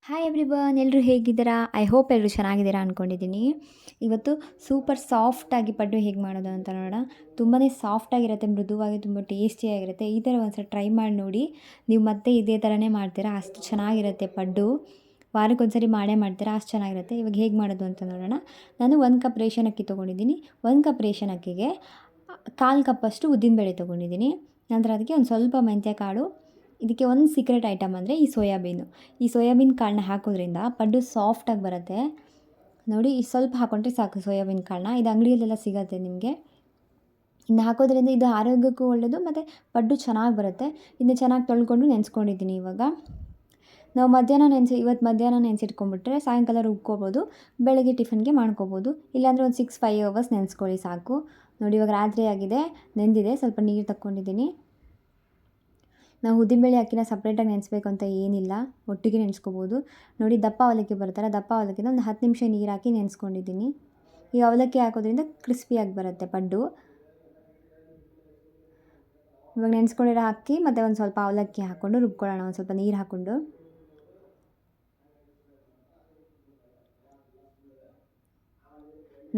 Hi everyone, ಎಲ್ಲರೂ ಹೇಗಿದ್ದೀರಾ? I hope ಎಲ್ಲರೂ ಚೆನ್ನಾಗಿದ್ದೀರಾ ಅಂದ್ಕೊಂಡಿದ್ದೀನಿ. ಇವತ್ತು ಸೂಪರ್ ಸಾಫ್ಟಾಗಿ ಪಡ್ಡು ಹೇಗೆ ಮಾಡೋದು ಅಂತ ನೋಡೋಣ. ತುಂಬಾ ಸಾಫ್ಟಾಗಿರುತ್ತೆ, ಮೃದುವಾಗಿ, ತುಂಬ ಟೇಸ್ಟಿಯಾಗಿರುತ್ತೆ. ಈ ಥರ ಒಂದು ಸಲ ಟ್ರೈ ಮಾಡಿ ನೋಡಿ. ನೀವು ಮತ್ತೆ ಇದೇ ಥರನೇ ಮಾಡ್ತೀರಾ, ಅಷ್ಟು ಚೆನ್ನಾಗಿರುತ್ತೆ ಪಡ್ಡು. ವಾರಕ್ಕೊಂದ್ಸರಿ ಮಾಡೇ ಮಾಡ್ತೀರಾ, ಅಷ್ಟು ಚೆನ್ನಾಗಿರುತ್ತೆ. ಇವಾಗ ಹೇಗೆ ಮಾಡೋದು ಅಂತ ನೋಡೋಣ. ನಾನು 1 ಕಪ್ ರೇಷನ್ ಅಕ್ಕಿ ತೊಗೊಂಡಿದ್ದೀನಿ. 1 ಕಪ್ ರೇಷನ್ ಅಕ್ಕಿಗೆ 1/4 ಕಪ್ಪಷ್ಟು ಉದ್ದಿನಬೇಳೆ ತೊಗೊಂಡಿದ್ದೀನಿ. ನಂತರ ಅದಕ್ಕೆ ಒಂದು ಸ್ವಲ್ಪ ಮೆಂತ್ಯ ಕಾಳು. ಇದಕ್ಕೆ ಒಂದು ಸೀಕ್ರೆಟ್ ಐಟಮ್ ಅಂದರೆ ಈ ಸೋಯಾಬೀನ್ ಕಾಳನ್ನ ಹಾಕೋದ್ರಿಂದ ಪಡ್ಡು ಸಾಫ್ಟಾಗಿ ಬರುತ್ತೆ. ನೋಡಿ, ಈ ಸ್ವಲ್ಪ ಹಾಕ್ಕೊಂಡ್ರೆ ಸಾಕು ಸೋಯಾಬೀನ್ ಕಾಳನ್ನ. ಇದು ಅಂಗಡಿಯಲ್ಲೆಲ್ಲ ಸಿಗುತ್ತೆ ನಿಮಗೆ. ಇನ್ನು ಹಾಕೋದ್ರಿಂದ ಇದು ಆರೋಗ್ಯಕ್ಕೂ ಒಳ್ಳೆಯದು ಮತ್ತು ಪಡ್ಡು ಚೆನ್ನಾಗಿ ಬರುತ್ತೆ. ಇನ್ನು ಚೆನ್ನಾಗಿ ತೊಳ್ಕೊಂಡು ನೆನೆಸ್ಕೊಂಡಿದ್ದೀನಿ. ಇವಾಗ ನಾವು ಇವತ್ತು ಮಧ್ಯಾಹ್ನ ನೆನೆಸಿಟ್ಕೊಂಡ್ಬಿಟ್ರೆ ಸಾಯಂಕಾಲ ರುಬ್ಕೋಬೋದು, ಬೆಳಗ್ಗೆ ಟಿಫನ್ಗೆ ಮಾಡ್ಕೋಬೋದು. ಇಲ್ಲಾಂದರೆ ಒಂದು 6-5 ಅವರ್ಸ್ ನೆನೆಸ್ಕೊಳ್ಳಿ ಸಾಕು. ನೋಡಿ, ಇವಾಗ ರಾತ್ರಿ ಆಗಿದೆ, ನೆಂದಿದೆ, ಸ್ವಲ್ಪ ನೀರು ತಕ್ಕೊಂಡಿದ್ದೀನಿ. ನಾವು ಉದ್ದಿನಬೇಳೆ ಅಕ್ಕಿನ ಸಪ್ರೇಟಾಗಿ ನೆನೆಸ್ಬೇಕು ಅಂತ ಏನಿಲ್ಲ, ಒಟ್ಟಿಗೆ ನೆನೆಸ್ಕೋಬೋದು. ನೋಡಿ, ದಪ್ಪ ಅವಲಕ್ಕಿ ಬರ್ತಾರೆ, ದಪ್ಪ ಅವಲಕ್ಕಿನ ಒಂದು 10 ನಿಮಿಷ ನೀರು ಹಾಕಿ ನೆನೆಸ್ಕೊಂಡಿದ್ದೀನಿ. ಈ ಅವಲಕ್ಕಿ ಹಾಕೋದ್ರಿಂದ ಕ್ರಿಸ್ಪಿಯಾಗಿ ಬರುತ್ತೆ ಪಡ್ಡು. ಇವಾಗ ನೆನೆಸ್ಕೊಂಡಿರೋ ಅಕ್ಕಿ ಮತ್ತು ಒಂದು ಸ್ವಲ್ಪ ಅವಲಕ್ಕಿ ಹಾಕ್ಕೊಂಡು ರುಬ್ಕೊಳ್ಳೋಣ, ಒಂದು ಸ್ವಲ್ಪ ನೀರು ಹಾಕ್ಕೊಂಡು.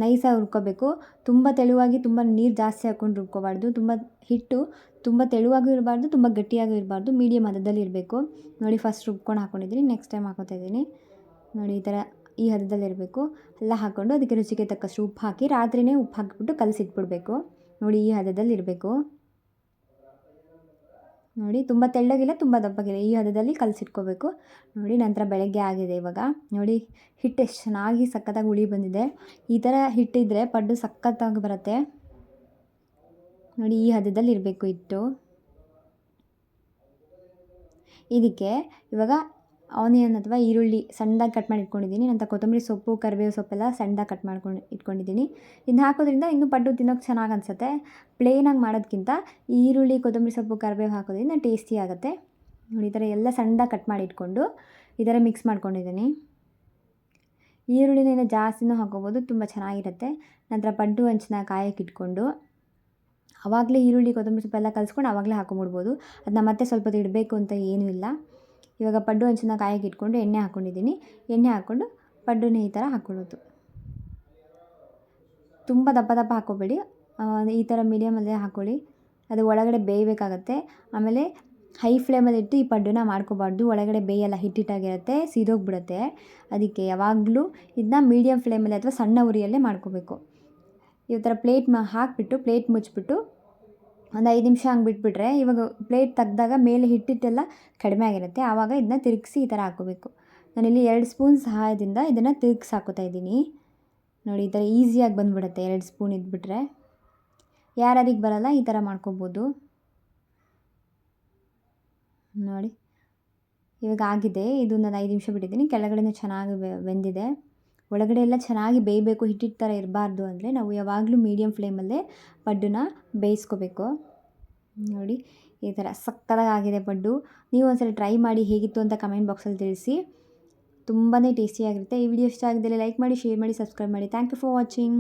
ನೈಸಾಗಿ ರುಬ್ಕೋಬೇಕು. ತುಂಬ ತೆಳುವಾಗಿ, ತುಂಬ ನೀರು ಜಾಸ್ತಿ ಹಾಕ್ಕೊಂಡು ರುಬ್ಕೋಬಾರ್ದು. ತುಂಬ ತೆಳುವಾಗೂ ಇರಬಾರ್ದು, ತುಂಬ ಗಟ್ಟಿಯಾಗೂ ಇರಬಾರ್ದು, ಮೀಡಿಯಮ್ ಹದದಲ್ಲಿ ಇರಬೇಕು. ನೋಡಿ, ಫಸ್ಟ್ ರುಬ್ಕೊಂಡು ಹಾಕ್ಕೊಂಡಿದ್ದೀನಿ, ನೆಕ್ಸ್ಟ್ ಟೈಮ್ ಹಾಕೋತಾ ಇದ್ದೀನಿ. ನೋಡಿ, ಈ ಥರ ಈ ಹದದಲ್ಲಿರಬೇಕು. ಎಲ್ಲ ಹಾಕ್ಕೊಂಡು ಅದಕ್ಕೆ ರುಚಿಗೆ ತಕ್ಕಷ್ಟು ಉಪ್ಪು ಹಾಕಿ ರಾತ್ರಿಯೇ ಉಪ್ಪು ಹಾಕಿಬಿಟ್ಟು ಕಲಸಿಟ್ಬಿಡ್ಬೇಕು. ನೋಡಿ, ಈ ಹದದಲ್ಲಿ ಇರಬೇಕು. ನೋಡಿ, ತುಂಬ ತೆಳ್ಳಗಿಲ್ಲ, ತುಂಬ ದಪ್ಪಗಿಲ್ಲ, ಈ ಹದದಲ್ಲಿ ಕಲಸಿಟ್ಕೋಬೇಕು. ನೋಡಿ, ನಂತರ ಬೆಳಗ್ಗೆ ಆಗಿದೆ ಇವಾಗ. ನೋಡಿ, ಹಿಟ್ಟು ಎಷ್ಟು ಚೆನ್ನಾಗಿ ಸಖತ್ತಾಗಿ ಹುಳಿ ಬಂದಿದೆ. ಈ ಥರ ಹಿಟ್ಟಿದ್ರೆ ಪಡ್ಡು ಸಖತ್ತಾಗಿ ಬರುತ್ತೆ. ನೋಡಿ, ಈ ಹದದಲ್ಲಿ ಇರಬೇಕು ಹಿಟ್ಟು. ಇದಕ್ಕೆ ಇವಾಗ ಆನಿಯನ್ ಅಥವಾ ಈರುಳ್ಳಿ ಸಣ್ಣದಾಗಿ ಕಟ್ ಮಾಡಿ ಇಟ್ಕೊಂಡಿದ್ದೀನಿ. ನಂತರ ಕೊತ್ತಂಬರಿ ಸೊಪ್ಪು, ಕರಿಬೇವು ಸೊಪ್ಪೆಲ್ಲ ಸಣ್ಣದಾಗಿ ಕಟ್ ಮಾಡ್ಕೊಂಡು ಇಟ್ಕೊಂಡಿದ್ದೀನಿ. ಇದನ್ನ ಹಾಕೋದ್ರಿಂದ ಇನ್ನೂ ಪಡ್ಡು ತಿನ್ನೋಕ್ಕೆ ಚೆನ್ನಾಗಿ ಅನಿಸುತ್ತೆ. ಪ್ಲೇನಾಗಿ ಮಾಡೋದಕ್ಕಿಂತ ಈರುಳ್ಳಿ, ಕೊತ್ತಂಬರಿ ಸೊಪ್ಪು, ಕರಿಬೇವು ಹಾಕೋದ್ರಿಂದ ಟೇಸ್ಟಿ ಆಗುತ್ತೆ. ನೋಡಿ, ಈ ಥರ ಎಲ್ಲ ಸಣ್ಣದಾಗಿ ಕಟ್ ಮಾಡಿ ಇಟ್ಕೊಂಡು ಈ ಥರ ಮಿಕ್ಸ್ ಮಾಡ್ಕೊಂಡಿದ್ದೀನಿ. ಈರುಳ್ಳಿನ ಜಾಸ್ತಿನೂ ಹಾಕೋಬೋದು, ತುಂಬ ಚೆನ್ನಾಗಿರುತ್ತೆ. ನಂತರ ಪಡ್ಡು ಹಂಚನ್ನ ಕಾಯಕ್ಕೆ ಇಟ್ಕೊಂಡು ಆವಾಗಲೇ ಈರುಳ್ಳಿ, ಕೊತ್ತಂಬರಿ ಸೊಪ್ಪೆಲ್ಲ ಕಲಿಸ್ಕೊಂಡು ಆವಾಗಲೇ ಹಾಕೊಂಬಿಡ್ಬೋದು. ಅದನ್ನ ಮತ್ತೆ ಸ್ವಲ್ಪ ಹೊತ್ತು ಇಡಬೇಕು ಅಂತ ಏನೂ ಇಲ್ಲ. ಇವಾಗ ಪಡ್ಡು ಹಂಚನ್ನ ಕಾಯಕ್ಕೆ ಇಟ್ಕೊಂಡು ಎಣ್ಣೆ ಹಾಕ್ಕೊಂಡಿದ್ದೀನಿ. ಎಣ್ಣೆ ಹಾಕ್ಕೊಂಡು ಪಡ್ಡುನ ಈ ಥರ ಹಾಕ್ಕೊಳ್ಳೋದು. ತುಂಬ ದಪ್ಪ ಹಾಕ್ಕೋಬೇಡಿ, ಈ ಥರ ಮೀಡಿಯಮಲ್ಲೇ ಹಾಕ್ಕೊಳ್ಳಿ. ಅದು ಒಳಗಡೆ ಬೇಯಬೇಕಾಗತ್ತೆ. ಆಮೇಲೆ ಹೈ ಫ್ಲೇಮಲ್ಲಿ ಇಟ್ಟು ಈ ಪಡ್ಡುನ ಮಾಡ್ಕೋಬಾರ್ದು, ಒಳಗಡೆ ಬೇಯಲ್ಲ, ಹಿಟ್ಟಿಟ್ಟಾಗಿರುತ್ತೆ, ಸೀದೋಗ್ಬಿಡುತ್ತೆ. ಅದಕ್ಕೆ ಯಾವಾಗಲೂ ಇದನ್ನ ಮೀಡಿಯಮ್ ಫ್ಲೇಮಲ್ಲಿ ಅಥವಾ ಸಣ್ಣ ಉರಿಯಲ್ಲೇ ಮಾಡ್ಕೋಬೇಕು. ಈ ಥರ ಹಾಕಿಬಿಟ್ಟು ಪ್ಲೇಟ್ ಮುಚ್ಚಿಬಿಟ್ಟು ಒಂದು 5 ನಿಮಿಷ ಹಂಗೆ ಬಿಟ್ಬಿಟ್ರೆ, ಇವಾಗ ಪ್ಲೇಟ್ ತೆಗ್ದಾಗ ಮೇಲೆ ಹಿಟ್ಟಿಟ್ಟೆಲ್ಲ ಕಡಿಮೆ ಆಗಿರುತ್ತೆ. ಆವಾಗ ಇದನ್ನ ತಿರುಗಿಸಿ ಈ ಥರ ಹಾಕ್ಕೋಬೇಕು. ನಾನಿಲ್ಲಿ 2 ಸ್ಪೂನ್ ಸಹಾಯದಿಂದ ಇದನ್ನು ತಿರುಗಿಸಿ ಹಾಕೋತಾ ಇದ್ದೀನಿ. ನೋಡಿ, ಈ ಥರ ಈಸಿಯಾಗಿ ಬಂದುಬಿಡುತ್ತೆ 2 ಸ್ಪೂನ್ ಇದ್ಬಿಟ್ರೆ. ಯಾರಿಗೆ ಬರೋಲ್ಲ ಈ ಥರ ಮಾಡ್ಕೋಬೋದು. ನೋಡಿ, ಇವಾಗ ಆಗಿದೆ. ಇದನ್ನು 5 ನಿಮಿಷ ಬಿಟ್ಟಿದ್ದೀನಿ. ಕೆಳಗಡೆನೂ ಚೆನ್ನಾಗಿ ಬೆಂದಿದೆ. ಒಳಗಡೆ ಎಲ್ಲ ಚೆನ್ನಾಗಿ ಬೇಯಬೇಕು, ಹಿಟ್ಟಿಟ್ಟು ಥರ ಇರಬಾರ್ದು ಅಂದರೆ ನಾವು ಯಾವಾಗಲೂ ಮೀಡಿಯಮ್ ಫ್ಲೇಮಲ್ಲೇ ಪಡ್ಡನ್ನ ಬೇಯಿಸ್ಕೋಬೇಕು. ನೋಡಿ, ಈ ಥರ ಸಕ್ಕತ್ತಾಗಿ ಆಗಿದೆ ಪಡ್ಡು. ನೀವು ಒಂದ್ಸಲ ಟ್ರೈ ಮಾಡಿ, ಹೇಗಿತ್ತು ಅಂತ ಕಮೆಂಟ್ ಬಾಕ್ಸಲ್ಲಿ ತಿಳಿಸಿ. ತುಂಬಾ ಟೇಸ್ಟಿಯಾಗಿರುತ್ತೆ. ಈ ವಿಡಿಯೋ ಇಷ್ಟ ಆಗಿದ್ದಲ್ಲಿ ಲೈಕ್ ಮಾಡಿ, ಶೇರ್ ಮಾಡಿ, ಸಬ್ಸ್ಕ್ರೈಬ್ ಮಾಡಿ. Thank you for watching.